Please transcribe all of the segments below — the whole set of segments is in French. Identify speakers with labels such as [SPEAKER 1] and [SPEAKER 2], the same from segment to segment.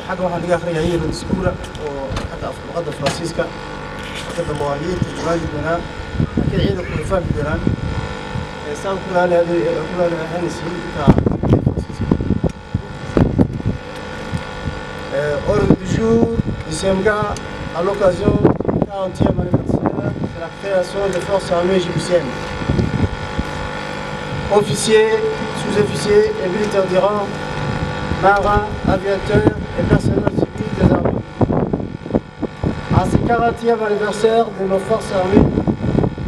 [SPEAKER 1] حاجة واحد اللي آخر هي الدسكورة وحاجة أفضل فرانسيسكا حاجة المواعيد تجمعي بينها أكيد عيد الخلفاء بينها سام كلها هذه كلها هنسي تاع Ordre du jour du CMGA à l'occasion du 40e anniversaire de la création des forces armées égyptiennes. Officiers, sous-officiers et militaires d'Iran, marins, aviateurs et personnels civils des armées. À ce 40e anniversaire de nos forces armées,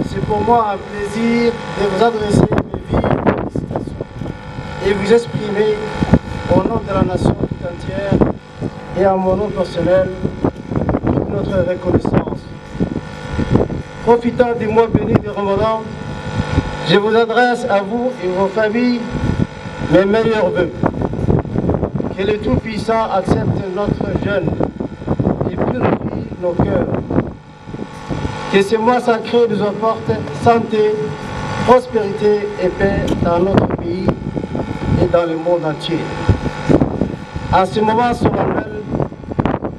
[SPEAKER 1] c'est pour moi un plaisir de vous adresser mes vives félicitations et vous exprimer au nom de la nation tout entière et à mon nom personnel toute notre reconnaissance. Profitant du mois béni de Ramadan, je vous adresse à vous et vos familles mes meilleurs vœux. Que le Tout-Puissant accepte notre jeûne et purifie nos cœurs. Que ce mois sacré nous apporte santé, prospérité et paix dans notre pays et dans le monde entier. En ce moment solennel,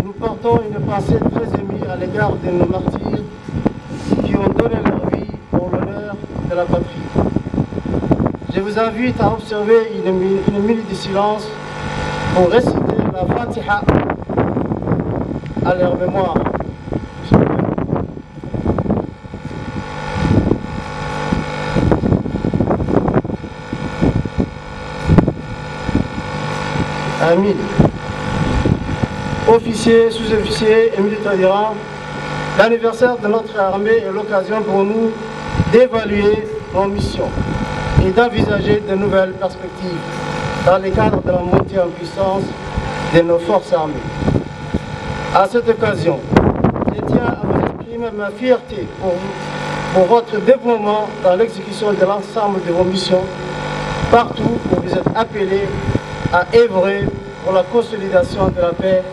[SPEAKER 1] nous portons une pensée très émue à l'égard de nos martyrs qui ont donné leur vie pour l'honneur de la patrie. Je vous invite à observer une minute de silence pour réciter la Fatiha à leur mémoire. Amis, officiers, sous-officiers et militaires d'Iran, l'anniversaire de notre armée est l'occasion pour nous d'évaluer nos missions et d'envisager de nouvelles perspectives dans le cadre de la montée en puissance de nos forces armées. À cette occasion, je tiens à vous exprimer ma fierté pour votre dévouement dans l'exécution de l'ensemble de vos missions, partout où vous êtes appelés à œuvrer pour la consolidation de la paix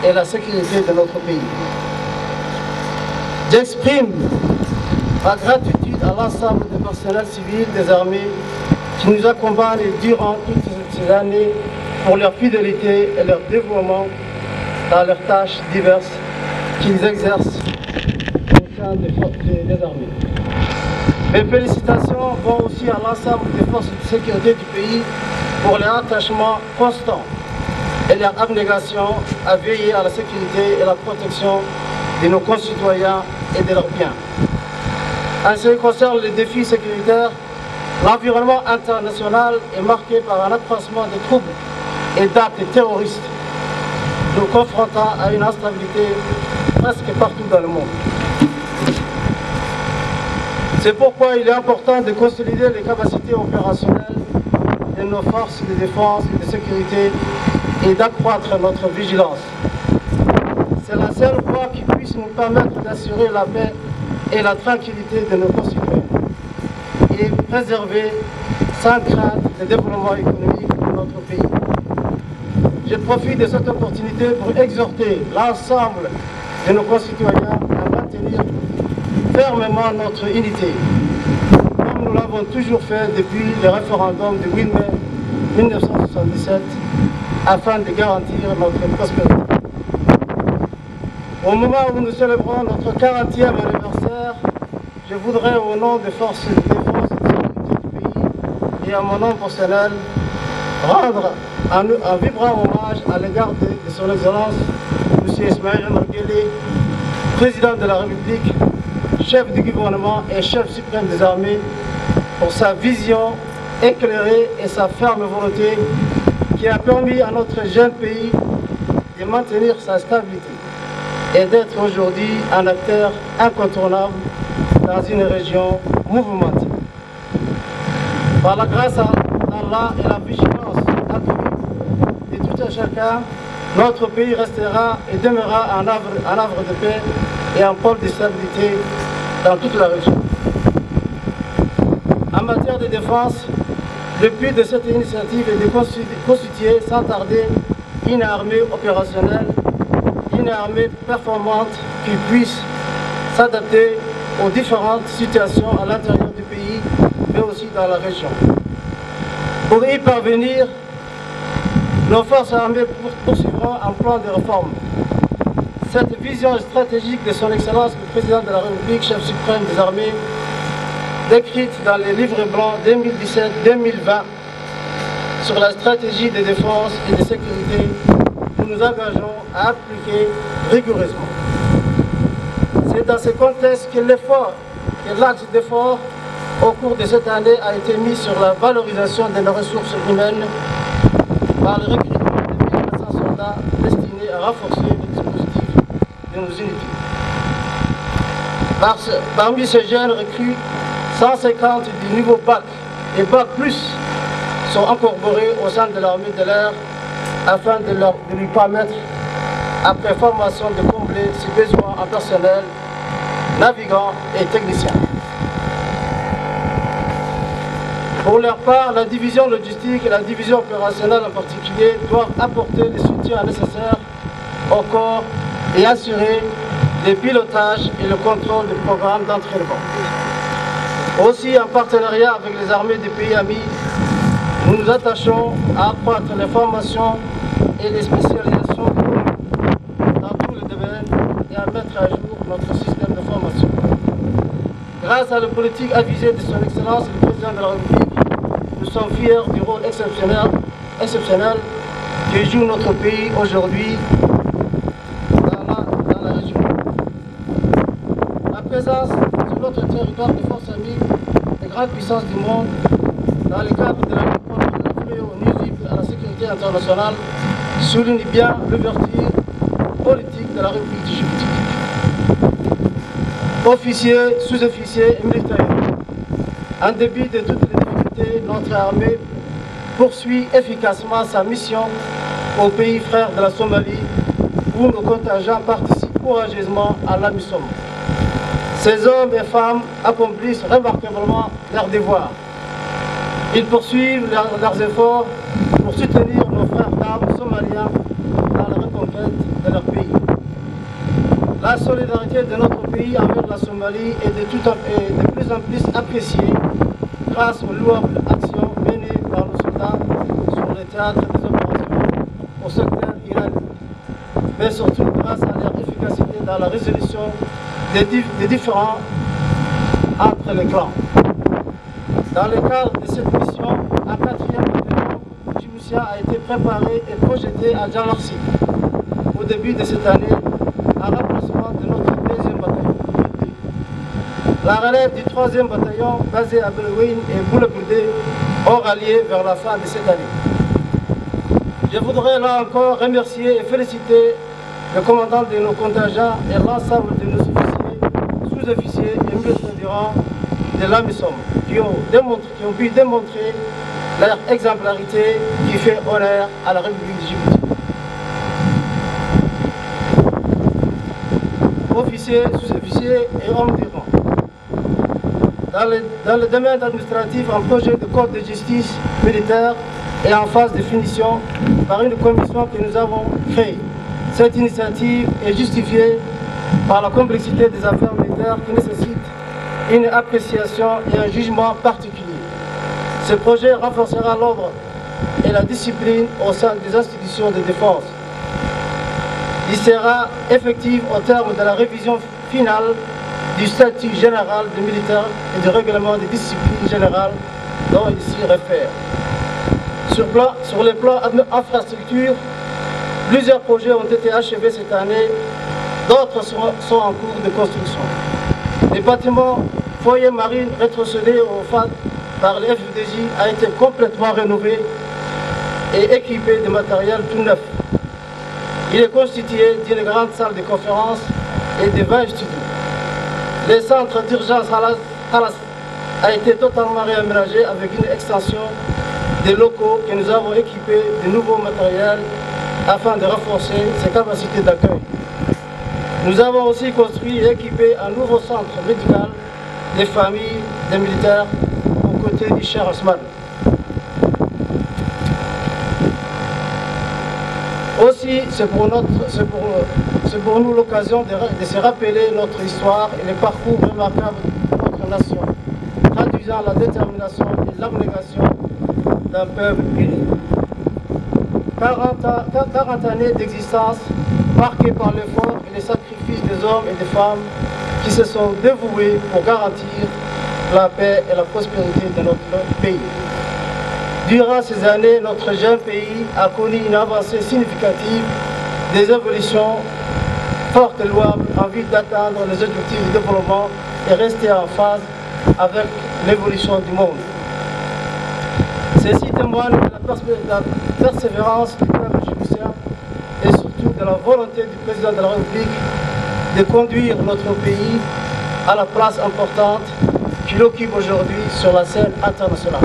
[SPEAKER 1] et la sécurité de notre pays. J'exprime ma gratitude à l'ensemble des personnels civils des armées qui nous accompagnent durant toutes ces années pour leur fidélité et leur dévouement dans leurs tâches diverses qu'ils exercent au sein des armées. Mes félicitations vont aussi à l'ensemble des forces de sécurité du pays pour leur attachement constant et leur abnégation à veiller à la sécurité et la protection de nos concitoyens et de leurs biens. En ce qui concerne les défis sécuritaires, l'environnement international est marqué par un accroissement des troubles et d'actes terroristes, nous confrontant à une instabilité presque partout dans le monde. C'est pourquoi il est important de consolider les capacités opérationnelles de nos forces de défense et de sécurité et d'accroître notre vigilance. C'est la seule voie qui puisse nous permettre d'assurer la paix et la tranquillité de nos concitoyens et préserver sans crainte le développement économique de notre pays. Je profite de cette opportunité pour exhorter l'ensemble de nos concitoyens à maintenir fermement notre unité, comme nous l'avons toujours fait depuis le référendum de 8 mai 1977, afin de garantir notre prospérité. Au moment où nous célébrons notre 40e anniversaire, je voudrais, au nom des forces de défense et de sécurité du pays et à mon nom personnel, rendre un vibrant hommage à l'égard de son Excellence, M. Ismaël Omar Guelleh, président de la République, chef du gouvernement et chef suprême des armées, pour sa vision éclairée et sa ferme volonté qui a permis à notre jeune pays de maintenir sa stabilité et d'être aujourd'hui un acteur incontournable dans une région mouvementée. Par la grâce d'Allah et la vigilance accrue de tout un chacun, notre pays restera et demeurera un havre de paix et un pôle de stabilité dans toute la région. En matière de défense, le but de cette initiative est de constituer sans tarder une armée opérationnelle, une armée performante qui puisse s'adapter aux différentes situations à l'intérieur du pays, mais aussi dans la région. Pour y parvenir, nos forces armées poursuivront un plan de réforme. Cette vision stratégique de son Excellence le Président de la République, chef suprême des armées, décrite dans les livres blancs 2017-2020 sur la stratégie de défense et de sécurité, nous nous engageons à appliquer rigoureusement. C'est dans ce contexte que l'axe d'effort au cours de cette année a été mis sur la valorisation de nos ressources humaines par le recrutement de 1400 soldats destinés à renforcer le dispositif de nos unités. Parmi ces jeunes recrues, 150 du niveau BAC et BAC+, sont incorporés au sein de l'armée de l'air afin de lui permettre, après formation, de combler ses besoins en personnel, navigants et techniciens. Pour leur part, la division logistique et la division opérationnelle en particulier doivent apporter les soutiens nécessaires au corps et assurer le pilotage et le contrôle des programmes d'entraînement. Aussi, en partenariat avec les armées des pays amis, nous nous attachons à accroître les formations et les spécialisations dans tous les domaines et à mettre à jour notre système de formation. Grâce à la politique avisée de son Excellence le Président de la République, nous sommes fiers du rôle exceptionnel que joue notre pays aujourd'hui dans la région. La présence sur notre territoire des forces amies des grandes puissances du monde dans le cadre de la lutte contre le fléau nuisible à la sécurité internationale souligne bien l'ouverture politique de la République du Djibouti. Officiers, sous-officiers et militaires, en dépit de toutes les difficultés, notre armée poursuit efficacement sa mission au pays frère de la Somalie, où nos contingents participent courageusement à la mission. Ces hommes et femmes accomplissent remarquablement leur devoir. Ils poursuivent leurs efforts pour soutenir nos frères d'armes somaliens dans la reconquête de leur pays. La solidarité de notre pays envers la Somalie est de plus en plus appréciée grâce aux louables actions menées par nos soldats sur le théâtre des opérations au secteur iranien, mais surtout grâce à leur efficacité dans la résolution des différends entre les clans. Dans le cadre de cette mission, un 4e bataillon djiboutien a été préparé et projeté à Djalarsi au début de cette année, en remplacement de notre 2e bataillon. La relève du 3e bataillon, basé à Belouine et Boulagoudé, aura lieu vers la fin de cette année. Je voudrais là encore remercier et féliciter le commandant de nos contingents et l'ensemble de nos officiers, sous-officiers et militaires du rang de la MISOM qui ont pu démontrer leur exemplarité qui fait honneur à la République du Djibouti. Officiers, sous-officiers et hommes du rang. Dans le domaine administratif, un projet de code de justice militaire est en phase de finition par une commission que nous avons créée. Cette initiative est justifiée par la complexité des affaires militaires qui nécessitent une appréciation et un jugement particulier. Ce projet renforcera l'ordre et la discipline au sein des institutions de défense. Il sera effectif au terme de la révision finale du statut général des militaires et du règlement des disciplines générales dont il s'y réfère. Sur les plans infrastructures, plusieurs projets ont été achevés cette année, d'autres sont en cours de construction. Les bâtiments foyer marine rétrocédé au FAD par le FDJ a été complètement rénové et équipé de matériel tout neuf. Il est constitué d'une grande salle de conférence et de 20 studios. Le centre d'urgence Halas a été totalement réaménagé avec une extension des locaux que nous avons équipés de nouveaux matériels afin de renforcer ses capacités d'accueil. Nous avons aussi construit et équipé un nouveau centre médical des familles des militaires aux côtés du Cheikh Osman. Aussi, c'est pour nous l'occasion de se rappeler notre histoire et le parcours remarquable de notre nation, traduisant la détermination et l'abnégation d'un peuple uni. 40 années d'existence marquées par l'effort et les sacrifices des hommes et des femmes qui se sont dévoués pour garantir la paix et la prospérité de notre pays. Durant ces années, notre jeune pays a connu une avancée significative, des évolutions fortes et louables en vue d'atteindre les objectifs de développement et rester en phase avec l'évolution du monde. Ceci témoigne de la persévérance du peuple djiboutien et surtout de la volonté du président de la République de conduire notre pays à la place importante qu'il occupe aujourd'hui sur la scène internationale.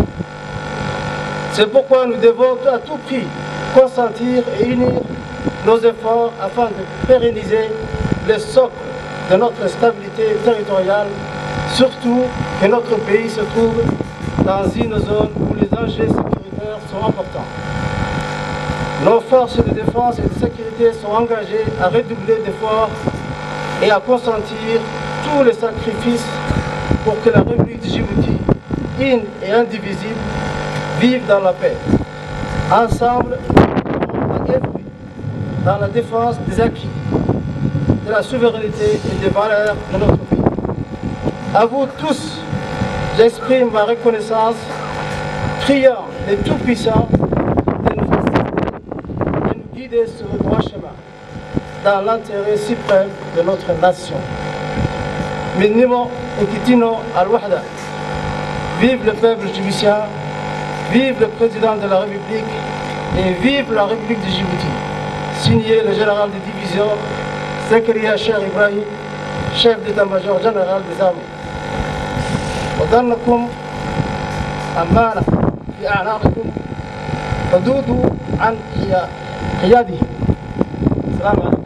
[SPEAKER 1] C'est pourquoi nous devons à tout prix consentir et unir nos efforts afin de pérenniser le socle de notre stabilité territoriale, surtout que notre pays se trouve dans une zone où les enjeux sécuritaires sont importants. Nos forces de défense et de sécurité sont engagées à redoubler d'efforts et à consentir tous les sacrifices pour que la République de Djibouti, une et indivisible, vive dans la paix. Ensemble, nous avons œuvré dans la défense des acquis, de la souveraineté et des valeurs de notre pays. À vous tous, j'exprime ma reconnaissance, priant les Tout-Puissants de nous assister et nous guider sur le droit chemin, dans l'intérêt suprême de notre nation. Minimo Nkitino Al-Wahda. Vive le peuple djiboutien, vive le président de la République et vive la République de Djibouti. Signé le général de division, Zakaria Cheikh Ibrahim, chef d'état-major général des armées. وظنكم أمانة في أعناقكم حدود عن قياده. السلام عليكم.